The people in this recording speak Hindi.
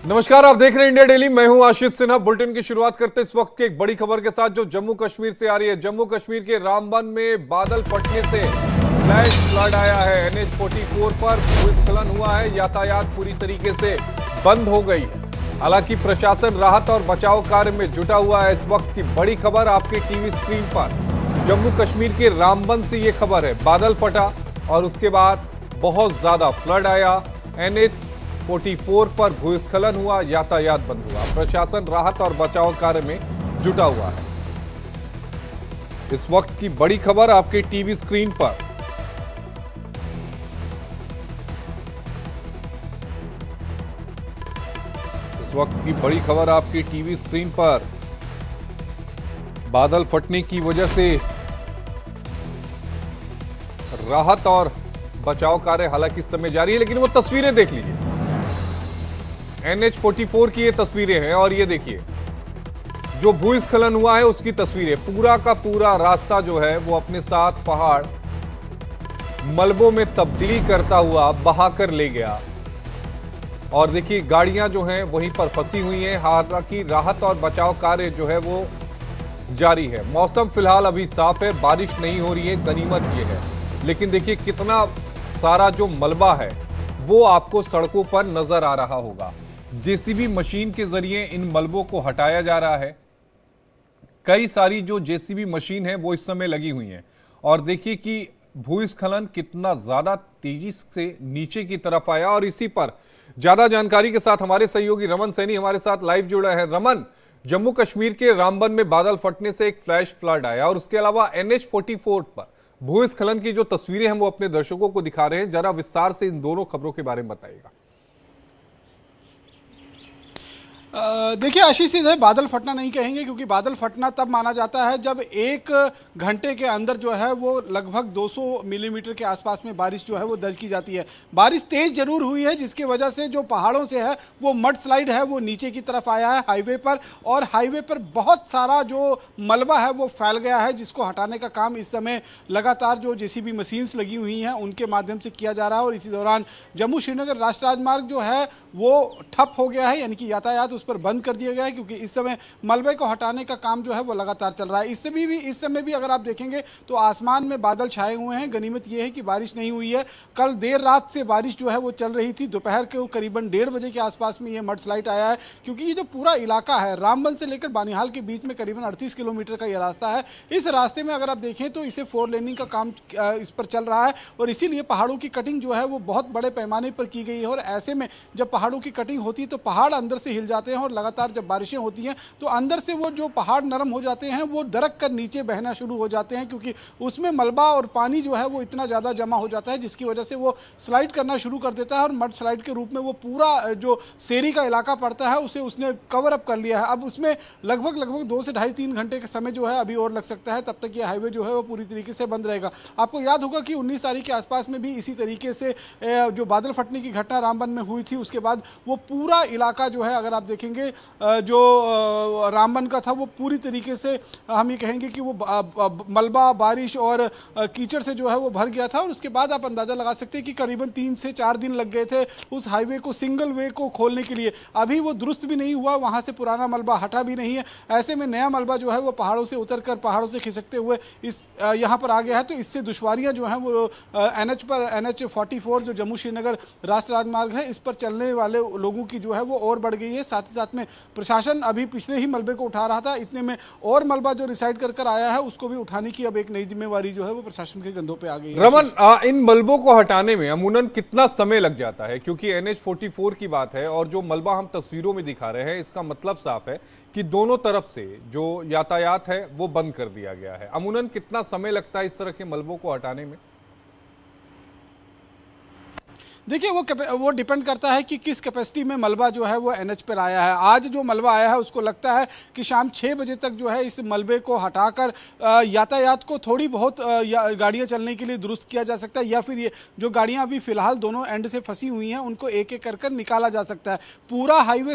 नमस्कार, आप देख रहे हैं इंडिया डेली। मैं हूं आशीष सिन्हा। बुलेटिन की शुरुआत करते इस वक्त के एक बड़ी खबर के साथ जो जम्मू कश्मीर से आ रही है। जम्मू कश्मीर के रामबन में बादल फटने से फ्लैश फ्लड आया है। NH 44 पर भूस्खलन हुआ है। यातायात पूरी तरीके से बंद हो गई है। हालांकि प्रशासन राहत और बचाव कार्य में जुटा हुआ है। इस वक्त की बड़ी खबर आपके टीवी स्क्रीन पर। जम्मू कश्मीर के रामबन से यह खबर है। बादल फटा और उसके बाद बहुत ज्यादा फ्लड आया। NH 44 पर भूस्खलन हुआ, यातायात बंद हुआ। प्रशासन राहत और बचाव कार्य में जुटा हुआ है। इस वक्त की बड़ी खबर आपके टीवी स्क्रीन पर। इस वक्त की बड़ी खबर आपकी टीवी स्क्रीन पर। बादल फटने की वजह से राहत और बचाव कार्य हालांकि इस समय जारी है, लेकिन वो तस्वीरें देख लीजिए। NH 44 की ये तस्वीरें हैं और ये देखिए जो भूस्खलन हुआ है उसकी तस्वीरें। पूरा का पूरा रास्ता जो है वो अपने साथ पहाड़ मलबों में तब्दील करता हुआ बहाकर ले गया। और देखिए गाड़ियां जो हैं वहीं पर फंसी हुई हैं। हालांकि राहत और बचाव कार्य जो है वो जारी है। मौसम फिलहाल अभी साफ है, बारिश नहीं हो रही है, गनीमत ये है। लेकिन देखिए कितना सारा जो मलबा है वो आपको सड़कों पर नजर आ रहा होगा। JCB मशीन के जरिए इन मलबों को हटाया जा रहा है। कई सारी जो JCB मशीन है वो इस समय लगी हुई हैं। और देखिए कि भूस्खलन कितना ज्यादा तेजी से नीचे की तरफ आया। और इसी पर ज्यादा जानकारी के साथ हमारे सहयोगी रमन सैनी हमारे साथ लाइव जुड़ा है। रमन, जम्मू कश्मीर के रामबन में बादल फटने से एक फ्लैश फ्लड आया और उसके अलावा NH 44 पर भूस्खलन की जो तस्वीरें हम वो अपने दर्शकों को दिखा रहे हैं। जरा विस्तार से इन दोनों खबरों के बारे में बताइएगा। देखिए आशीष, इधर बादल फटना नहीं कहेंगे, क्योंकि बादल फटना तब माना जाता है जब एक घंटे के अंदर जो है वो लगभग 200 मिलीमीटर के आसपास में बारिश जो है वो दर्ज की जाती है। बारिश तेज जरूर हुई है, जिसकी वजह से जो पहाड़ों से है वो मड स्लाइड है वो नीचे की तरफ आया है हाईवे पर। और हाईवे पर बहुत सारा जो मलबा है वो फैल गया है, जिसको हटाने का काम इस समय लगातार जो JCB मशीन्स लगी हुई हैं उनके माध्यम से किया जा रहा है। और इसी दौरान जम्मू श्रीनगर राष्ट्रीय राजमार्ग जो है वो ठप हो गया है, यानी कि यातायात उस पर बंद कर दिया गया है, क्योंकि इस समय मलबे को हटाने का काम जो है वो लगातार चल रहा है। इस समय भी अगर आप देखेंगे तो आसमान में बादल छाए हुए हैं। गनीमत यह है कि बारिश नहीं हुई है। कल देर रात से बारिश जो है वो चल रही थी। दोपहर के करीबन 1:30 बजे के आसपास में ये मड स्लाइड आया है, क्योंकि ये जो पूरा इलाका है रामबन से लेकर बानिहाल के बीच में करीबन 38 किलोमीटर का ये रास्ता है। इस रास्ते में अगर आप देखें तो इसे 4 लेनिंग का काम इस पर चल रहा है, और इसीलिए पहाड़ों की कटिंग जो है वो बहुत बड़े पैमाने पर की गई है। और ऐसे में जब पहाड़ों की कटिंग होती है तो पहाड़ अंदर से हिल जाते हैं, और लगातार जब बारिशें होती हैं तो अंदर से वो जो पहाड़ नरम हो जाते हैं वो दरक कर नीचे बहना शुरू हो जाते हैं, क्योंकि उसमें मलबा और पानी जो है वो इतना ज़्यादा जमा हो जाता है, जिसकी वजह से वो स्लाइड करना शुरू कर देता है। और मड स्लाइड के रूप में वो पूरा जो सेरी का इलाका पड़ता है उसे उसने कवर अप कर लिया है। अब उसमें लगभग 2 से ढाई 3 घंटे का समय जो है अभी और लग सकता है, तब तक ये हाईवे जो है वो पूरी तरीके से बंद रहेगा। आपको याद होगा कि 19 तारीख के आसपास में भी इसी तरीके से जो बादल फटने की घटना रामबन में हुई थी, उसके बाद वो पूरा इलाका जो है अगर आप देखेंगे जो रामबन का था वो पूरी तरीके से हम ये कहेंगे कि वो मलबा, बारिश और कीचड़ से जो है वो भर गया था। और उसके बाद आप अंदाज़ा लगा सकते हैं कि करीबन 3 से 4 दिन लग गए थे उस हाईवे को, सिंगल वे को खोलने के लिए। अभी वो दुरुस्त भी नहीं हुआ, वहाँ से पुराना मलबा हटा भी नहीं है। ऐसे में नया मलबा जो है वो पहाड़ों से उतर कर, पहाड़ों से खिसकते हुए इस यहाँ पर आ गया है। तो इससे दुश्वारियाँ जो हैं वो NH 44 जो जम्मू श्रीनगर राष्ट्रीय राजमार्ग है इस पर चलने वाले लोगों की जो है वो और बढ़ गई है। साथ ही साथ में प्रशासन अभी पिछले ही मलबे को उठा रहा था, इतने में और मलबा जो रिसाइड कर आया है उसको भी उठाने की अब एक नई जिम्मेवारी जो है वो प्रशासन के कंधों पे आ गई है। रमन, इन मलबों को हटाने में अमूमन कितना समय लग जाता है? क्योंकि NH 44 की बात है और जो मलबा हम तस्वीरों में दिखा रहे हैं इसका मतलब साफ है कि दोनों तरफ से जो यातायात है वो बंद कर दिया गया है। अमूमन कितना समय लगता है इस तरह के मलबों को हटाने में? देखिए वो डिपेंड करता है कि किस कैपेसिटी में मलबा जो है वो NH पर आया है। आज जो मलबा आया है उसको लगता है कि शाम 6 बजे तक जो है इस मलबे को हटाकर यातायात को थोड़ी बहुत गाड़ियां चलने के लिए दुरुस्त किया जा सकता है, या फिर ये जो गाड़ियां अभी फिलहाल दोनों एंड से फंसी हुई हैं उनको एक एक कर निकाला जा सकता है। पूरा हाईवे